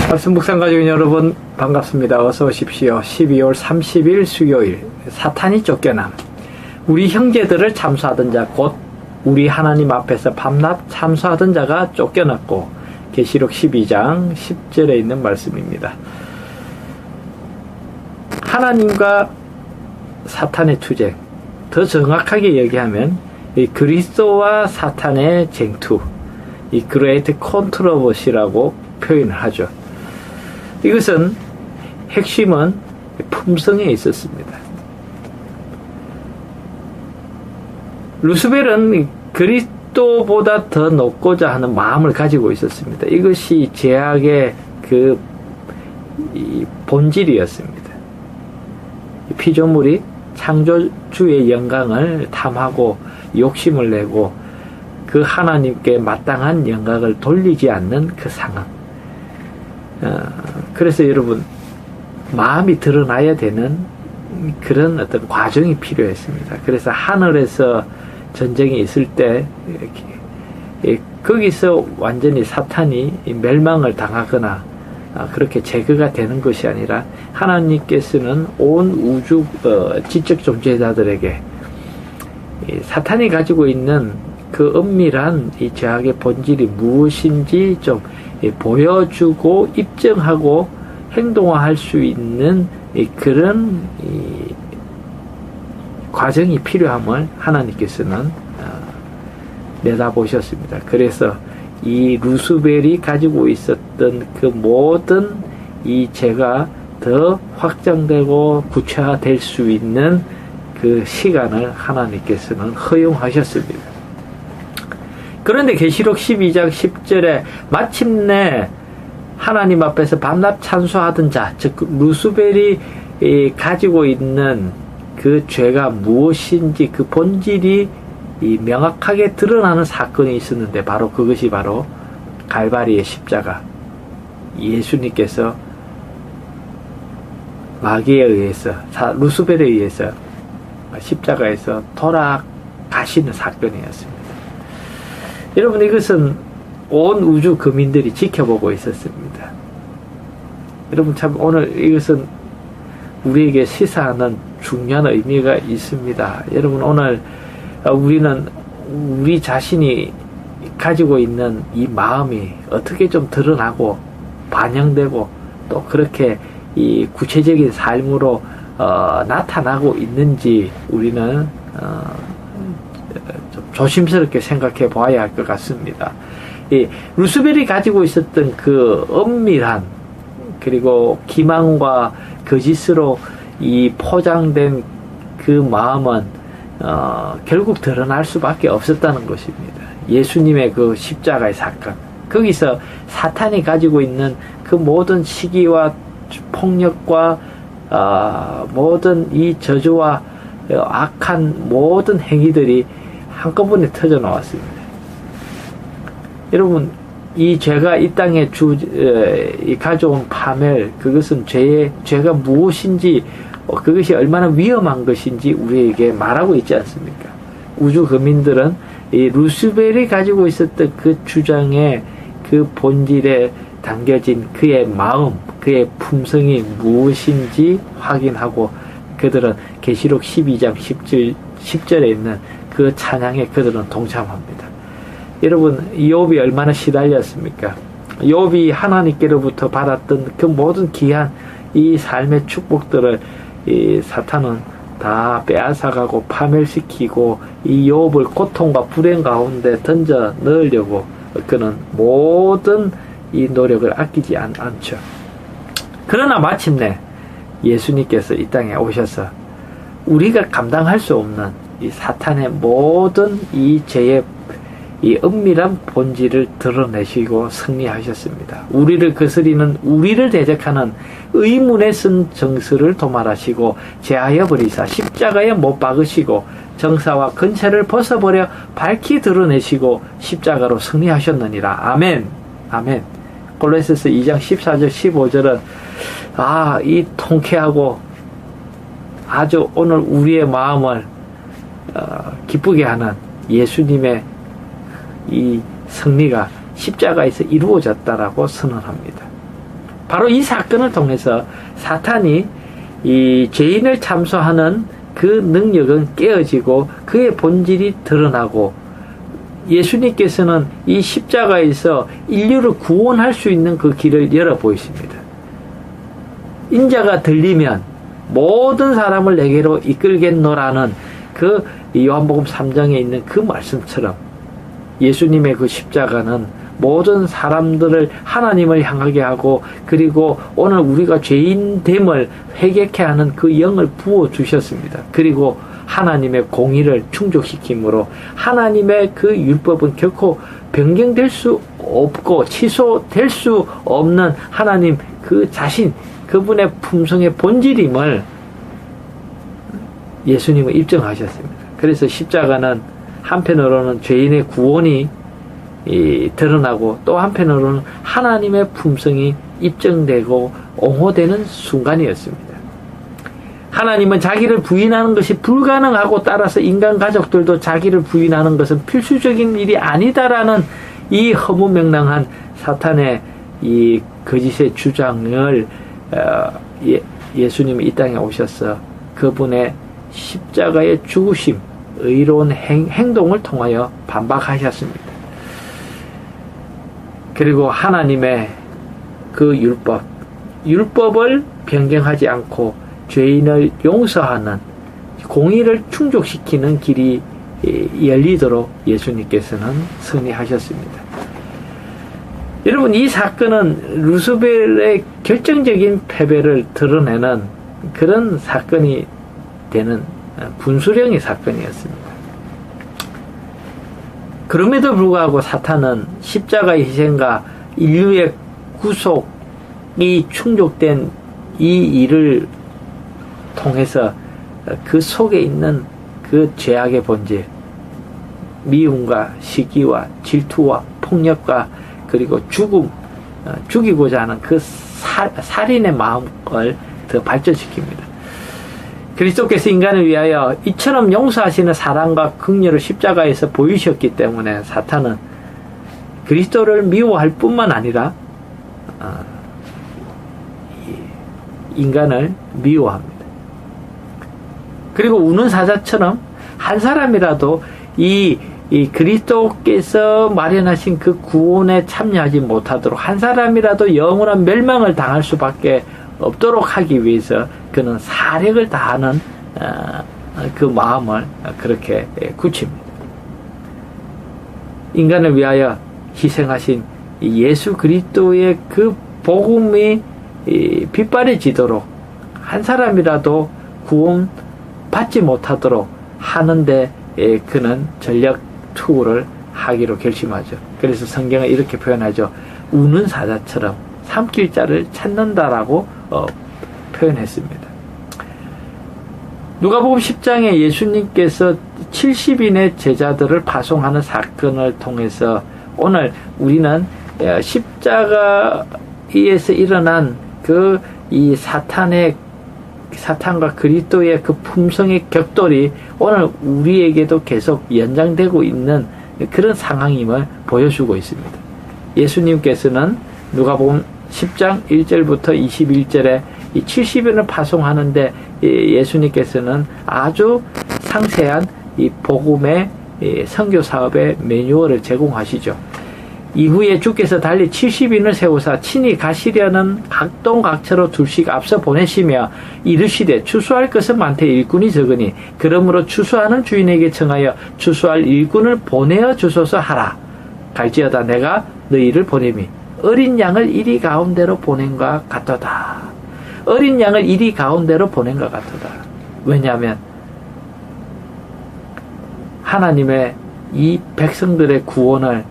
말씀 묵상 가족인 여러분 반갑습니다. 어서 오십시오. 12월 30일 수요일 사탄이 쫓겨남. 우리 형제들을 참수하던 자 곧 우리 하나님 앞에서 밤낮 참수하던 자가 쫓겨났고 계시록 12장 10절에 있는 말씀입니다. 하나님과 사탄의 투쟁, 더 정확하게 얘기하면 이 그리스도와 사탄의 쟁투, 이 그레이트 컨트로버시라고 표현을 하죠. 이것은 핵심은 품성에 있었습니다. 루스벨은 그리스도보다 더 높고자 하는 마음을 가지고 있었습니다. 이것이 죄악의 그 본질이었습니다. 피조물이 창조주의 영광을 탐하고 욕심을 내고 그 하나님께 마땅한 영광을 돌리지 않는 그 상황. 그래서 여러분, 마음이 드러나야 되는 그런 어떤 과정이 필요했습니다. 그래서 하늘에서 전쟁이 있을 때 거기서 완전히 사탄이 멸망을 당하거나 그렇게 제거가 되는 것이 아니라 하나님께서는 온 우주 지적 존재자들에게 사탄이 가지고 있는 그 은밀한 이 죄악의 본질이 무엇인지 좀 보여주고 입증하고 행동화할 수 있는 그런 과정이 필요함을 하나님께서는 내다보셨습니다. 그래서 이 루스벨이 가지고 있었던 그 모든 이 죄가 더 확장되고 구체화될 수 있는 그 시간을 하나님께서는 허용하셨습니다. 그런데 계시록 12장 10절에 마침내 하나님 앞에서 밤낮 찬수하던 자, 즉 루스벨이 가지고 있는 그 죄가 무엇인지 그 본질이 명확하게 드러나는 사건이 있었는데 그것이 바로 갈바리의 십자가. 예수님께서 마귀에 의해서 루스벨에 의해서 십자가에서 돌아가시는 사건이었습니다. 여러분, 이것은 온 우주 거민들이 지켜보고 있었습니다. 여러분, 참 오늘 이것은 우리에게 시사하는 중요한 의미가 있습니다. 여러분, 오늘 우리는 우리 자신이 가지고 있는 이 마음이 어떻게 좀 드러나고 반영되고 또 그렇게 이 구체적인 삶으로 나타나고 있는지 우리는 좀 조심스럽게 생각해 보아야 할 것 같습니다. 이 루스벨이 가지고 있었던 그 은밀한 그리고 기만과 거짓으로 이 포장된 그 마음은 결국 드러날 수밖에 없었다는 것입니다. 예수님의 그 십자가의 사건, 거기서 사탄이 가지고 있는 그 모든 시기와 폭력과 모든 이 저주와 악한 모든 행위들이 한꺼번에 터져 나왔습니다. 여러분, 이 죄가 이 땅에 가져온 파멸, 그것은 죄가 무엇인지, 그것이 얼마나 위험한 것인지 우리에게 말하고 있지 않습니까? 우주 거민들은 이 루스벨이 가지고 있었던 그 주장의 그 본질에 담겨진 그의 마음, 그의 품성이 무엇인지 확인하고 그들은 계시록 12장 10절에 있는 그 찬양에 그들은 동참합니다. 여러분, 욥이 얼마나 시달렸습니까? 욥이 하나님께로부터 받았던 그 모든 귀한 이 삶의 축복들을 이 사탄은 다 빼앗아가고 파멸시키고 이 욥을 고통과 불행 가운데 던져 넣으려고 그는 모든 이 노력을 아끼지 않죠. 그러나 마침내 예수님께서 이 땅에 오셔서 우리가 감당할 수 없는 이 사탄의 모든 이 죄의 이 은밀한 본질을 드러내시고 승리하셨습니다. 우리를 거스리는, 우리를 대적하는 의문에 쓴 정수를 도말하시고 제하여 버리사 십자가에 못 박으시고 정사와 근체를 벗어버려 밝히 드러내시고 십자가로 승리하셨느니라. 아멘. 아멘. 골로새서 2장 14절 15절은 이 통쾌하고 아주 오늘 우리의 마음을 기쁘게 하는 예수님의 이 승리가 십자가에서 이루어졌다라고 선언합니다. 바로 이 사건을 통해서 사탄이 이 죄인을 참소하는 그 능력은 깨어지고 그의 본질이 드러나고 예수님께서는 이 십자가에서 인류를 구원할 수 있는 그 길을 열어 보이십니다. 인자가 들리면 모든 사람을 내게로 이끌겠노라는 그 요한복음 3장에 있는 그 말씀처럼 예수님의 그 십자가는 모든 사람들을 하나님을 향하게 하고 그리고 오늘 우리가 죄인됨을 회개케 하는 그 영을 부어주셨습니다. 그리고 하나님의 공의를 충족시킴으로 하나님의 그 율법은 결코 변경될 수 없고 취소될 수 없는 하나님 그 자신 그분의 품성의 본질임을 예수님은 입증하셨습니다. 그래서 십자가는 한편으로는 죄인의 구원이 드러나고 또 한편으로는 하나님의 품성이 입증되고 옹호되는 순간이었습니다. 하나님은 자기를 부인하는 것이 불가능하고 따라서 인간 가족들도 자기를 부인하는 것은 필수적인 일이 아니다라는 이 허무맹랑한 사탄의 이 거짓의 주장을 예수님이 이 땅에 오셔서 그분의 십자가의 죽으심, 의로운 행동을 통하여 반박하셨습니다. 그리고 하나님의 그 율법을 변경하지 않고 죄인을 용서하는 공의를 충족시키는 길이 열리도록 예수님께서는 승리하셨습니다. 여러분, 이 사건은 루스벨의 결정적인 패배를 드러내는 그런 사건이 되는 분수령의 사건이었습니다. 그럼에도 불구하고 사탄은 십자가의 희생과 인류의 구속이 충족된 이 일을 통해서 그 속에 있는 그 죄악의 본질, 미움과 시기와 질투와 폭력과 그리고 죽이고자 하는 그 살인의 마음을 더 발전시킵니다. 그리스도께서 인간을 위하여 이처럼 용서하시는 사랑과 긍휼을 십자가에서 보이셨기 때문에 사탄은 그리스도를 미워할 뿐만 아니라 인간을 미워합니다. 그리고 우는 사자처럼 한 사람이라도 이 그리스도께서 마련하신 그 구원에 참여하지 못하도록 한 사람이라도 영원한 멸망을 당할 수밖에 없도록 하기 위해서 그는 사력을 다하는 그 마음을 그렇게 굳힙니다. 인간을 위하여 희생하신 예수 그리스도의 그 복음이 빛바래지도록 한 사람이라도 구원 받지 못하도록 하는데 그는 전력 투구를 하기로 결심하죠. 그래서 성경은 이렇게 표현하죠. 우는 사자처럼 삼킬 자를 찾는다라고 표현했습니다. 누가복음 10장에 예수님께서 70인의 제자들을 파송하는 사건을 통해서 오늘 우리는 십자가에서 일어난 그 이 사탄과 그리스도의 그 품성의 격돌이 오늘 우리에게도 계속 연장되고 있는 그런 상황임을 보여주고 있습니다. 예수님께서는 누가복음 10장 1절부터 21절에 이 70인을 파송하는데 예수님께서는 아주 상세한 이 복음의 선교 사업의 매뉴얼을 제공하시죠. 이후에 주께서 달리 70인을 세우사 친히 가시려는 각동각처로 둘씩 앞서 보내시며 이르시되 추수할 것은 많되 일꾼이 적으니 그러므로 추수하는 주인에게 청하여 추수할 일꾼을 보내어 주소서 하라. 갈지어다 내가 너희를 보냄이 어린 양을 이리 가운데로 보낸 것 같도다. 어린 양을 이리 가운데로 보낸 것 같도다. 왜냐하면 하나님의 이 백성들의 구원을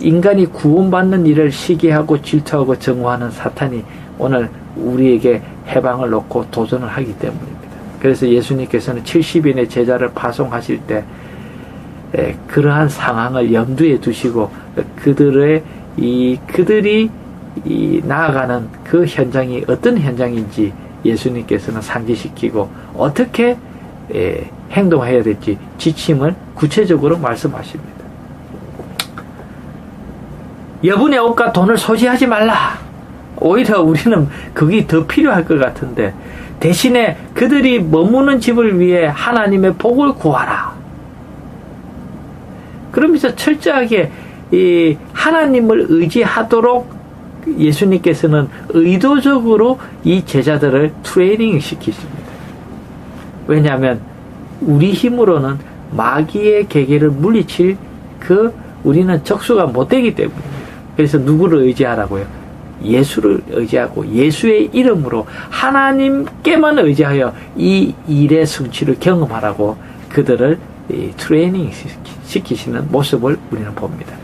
인간이 구원받는 일을 시기하고 질투하고 정오하는 사탄이 오늘 우리에게 해방을 놓고 도전을 하기 때문입니다. 그래서 예수님께서는 70인의 제자를 파송하실 때 그러한 상황을 염두에 두시고 그들이 나아가는 그 현장이 어떤 현장인지 예수님께서는 상기시키고 어떻게 행동해야 될지 지침을 구체적으로 말씀하십니다. 여분의 옷과 돈을 소지하지 말라. 오히려 우리는 그게 더 필요할 것 같은데, 대신에 그들이 머무는 집을 위해 하나님의 복을 구하라. 그러면서 철저하게 이 하나님을 의지하도록 예수님께서는 의도적으로 이 제자들을 트레이닝 시키십니다. 왜냐하면 우리 힘으로는 마귀의 계계를 물리칠 우리는 적수가 못 되기 때문입니다. 그래서 누구를 의지하라고요? 예수를 의지하고 예수의 이름으로 하나님께만 의지하여 이 일의 성취를 경험하라고 그들을 트레이닝 시키시는 모습을 우리는 봅니다.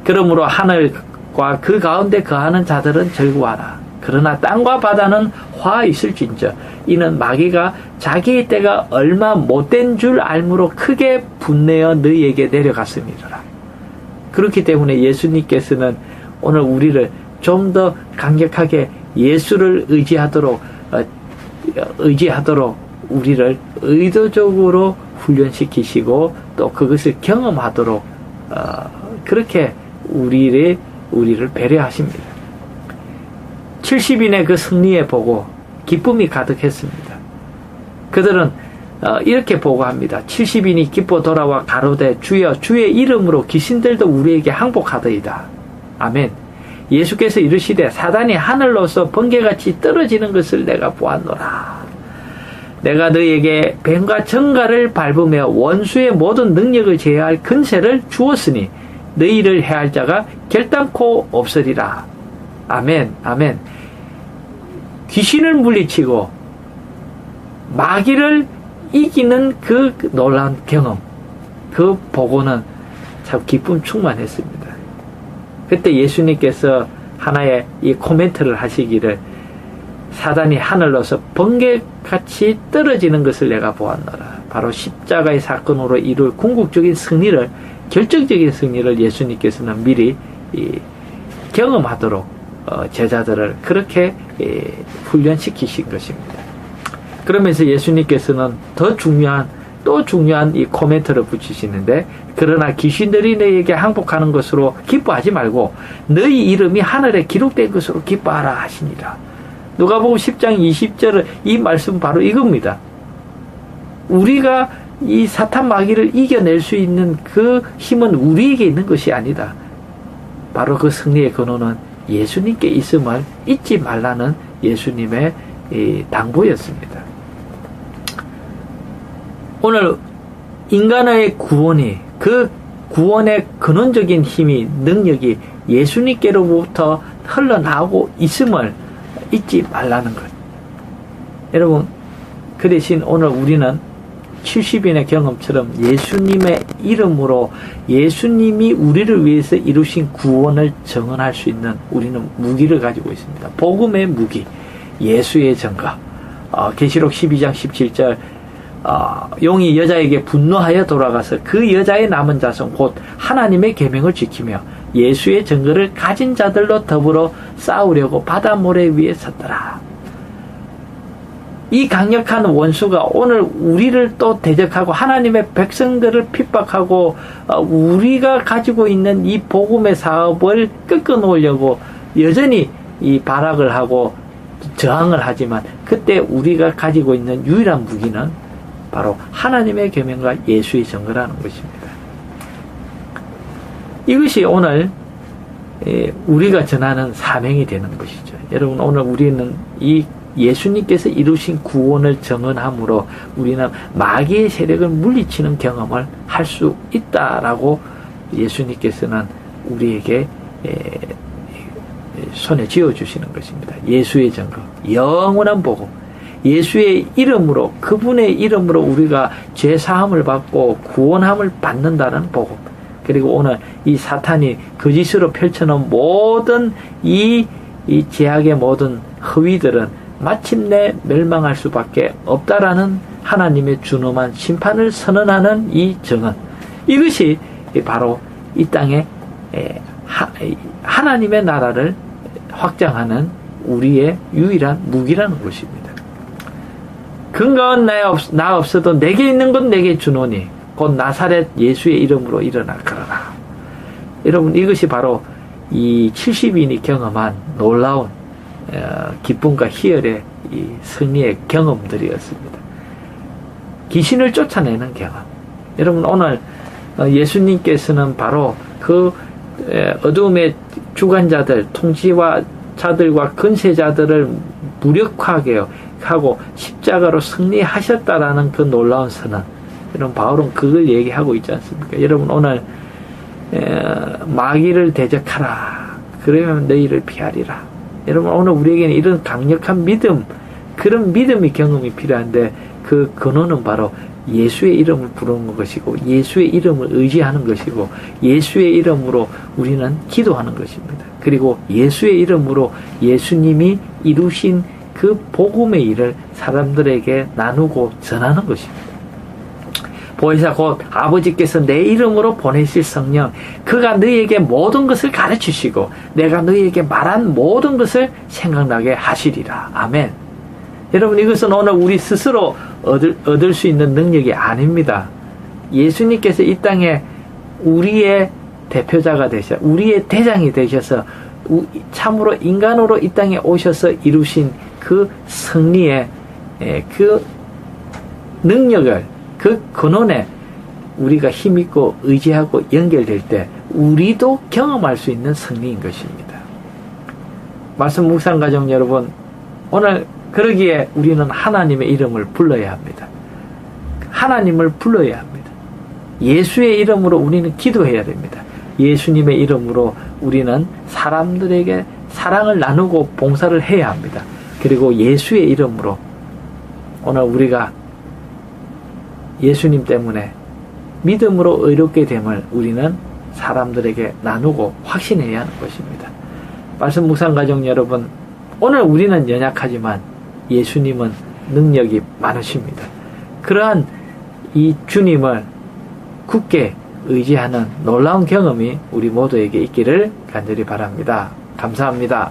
그러므로 하늘과 그 가운데 거하는 자들은 즐거워하라. 그러나 땅과 바다는 화 있을진저 이는 마귀가 자기의 때가 얼마 못된 줄 알므로 크게 분내어 너희에게 내려갔음이라. 그렇기 때문에 예수님께서는 오늘 우리를 좀 더 강력하게 예수를 의지하도록 우리를 의도적으로 훈련시키시고 또 그것을 경험하도록 그렇게 우리를 배려하십니다. 70인의 그 승리에 보고 기쁨이 가득했습니다. 그들은 이렇게 보고합니다. 70인이 기뻐 돌아와 가로되 주여 주의 이름으로 귀신들도 우리에게 항복하더이다. 아멘. 예수께서 이르시되 사단이 하늘로서 번개같이 떨어지는 것을 내가 보았노라. 내가 너희에게 뱀과 정갈을 밟으며 원수의 모든 능력을 제어할 근세를 주었으니 너희를 해할 자가 결단코 없으리라. 아멘. 아멘. 귀신을 물리치고 마귀를 이기는 그 놀라운 경험, 그 보고는 참 기쁨 충만했습니다. 그때 예수님께서 하나의 이 코멘트를 하시기를 사단이 하늘로서 번개같이 떨어지는 것을 내가 보았노라. 바로 십자가의 사건으로 이룰 궁극적인 승리를, 결정적인 승리를 예수님께서는 미리 경험하도록 제자들을 그렇게 훈련시키신 것입니다. 그러면서 예수님께서는 더 중요한 이 코멘트를 붙이시는데, 그러나 귀신들이 너희에게 항복하는 것으로 기뻐하지 말고 너희 이름이 하늘에 기록된 것으로 기뻐하라 하시니라. 누가복음 10장 20절은 이 말씀 바로 이겁니다. 우리가 이 사탄 마귀를 이겨낼 수 있는 그 힘은 우리에게 있는 것이 아니다. 바로 그 승리의 근원은 예수님께 있음을 잊지 말라는 예수님의 당부였습니다. 오늘 인간의 구원이, 그 구원의 근원적인 힘이, 능력이 예수님께로부터 흘러나오고 있음을 잊지 말라는 것. 여러분, 그 대신 오늘 우리는 70인의 경험처럼 예수님의 이름으로 예수님이 우리를 위해서 이루신 구원을 증언할 수 있는 우리는 무기를 가지고 있습니다. 복음의 무기, 예수의 증거. 계시록 12장 17절 용이 여자에게 분노하여 돌아가서 그 여자의 남은 자손 곧 하나님의 계명을 지키며 예수의 증거를 가진 자들로 더불어 싸우려고 바다 모래 위에 섰더라. 이 강력한 원수가 오늘 우리를 또 대적하고 하나님의 백성들을 핍박하고 우리가 가지고 있는 이 복음의 사업을 꺾어놓으려고 여전히 이 발악을 하고 저항을 하지만, 그때 우리가 가지고 있는 유일한 무기는 바로 하나님의 계명과 예수의 증거라는 것입니다. 이것이 오늘 우리가 전하는 사명이 되는 것이죠. 여러분, 오늘 우리는 이 예수님께서 이루신 구원을 증언함으로 우리는 마귀의 세력을 물리치는 경험을 할 수 있다라고 예수님께서는 우리에게 손에 쥐어주시는 것입니다. 예수의 증거, 영원한 복음, 예수의 이름으로, 그분의 이름으로 우리가 죄사함을 받고 구원함을 받는다는 복음, 그리고 오늘 이 사탄이 거짓으로 펼쳐놓은 모든 이 제약의 모든 허위들은 마침내 멸망할 수밖에 없다라는 하나님의 준엄한 심판을 선언하는 이 증언, 이것이 바로 이 땅에 하나님의 나라를 확장하는 우리의 유일한 무기라는 것입니다. 근거는 나 없어도 내게 있는 건 내게 주노니 곧 나사렛 예수의 이름으로 일어나 걸어라. 여러분, 이것이 바로 이 70인이 경험한 놀라운 기쁨과 희열의 이 승리의 경험들이었습니다. 귀신을 쫓아내는 경험. 여러분 오늘 예수님께서는 바로 그 어둠의 주관자들, 통치와 자들과 근세자들을 무력화하게 하고 십자가로 승리하셨다라는 그 놀라운 선언. 여러분 바울은 그걸 얘기하고 있지 않습니까? 여러분 오늘 마귀를 대적하라. 그러면 너희를 피하리라. 여러분 오늘 우리에게는 이런 강력한 믿음, 그런 믿음의 경험이 필요한데 그 근원은 바로 예수의 이름을 부르는 것이고 예수의 이름을 의지하는 것이고 예수의 이름으로 우리는 기도하는 것입니다. 그리고 예수의 이름으로 예수님이 이루신 그 복음의 일을 사람들에게 나누고 전하는 것입니다. 보혜사 곧 아버지께서 내 이름으로 보내실 성령, 그가 너희에게 모든 것을 가르치시고 내가 너희에게 말한 모든 것을 생각나게 하시리라. 아멘. 여러분 이것은 오늘 우리 스스로 얻을 수 있는 능력이 아닙니다. 예수님께서 이 땅에 우리의 대표자가 되셔, 우리의 대장이 되셔서 참으로 인간으로 이 땅에 오셔서 이루신 그 승리의 그 능력을, 그 근원에 우리가 힘있고 의지하고 연결될 때 우리도 경험할 수 있는 승리인 것입니다. 말씀 묵상 가족 여러분, 오늘 그러기에 우리는 하나님의 이름을 불러야 합니다. 하나님을 불러야 합니다. 예수의 이름으로 우리는 기도해야 됩니다. 예수님의 이름으로 우리는 사람들에게 사랑을 나누고 봉사를 해야 합니다. 그리고 예수의 이름으로 오늘 우리가 예수님 때문에 믿음으로 의롭게 됨을 우리는 사람들에게 나누고 확신해야 하는 것입니다. 말씀 묵상 가족 여러분, 오늘 우리는 연약하지만 예수님은 능력이 많으십니다. 그러한 이 주님을 굳게 의지하는 놀라운 경험이 우리 모두에게 있기를 간절히 바랍니다. 감사합니다.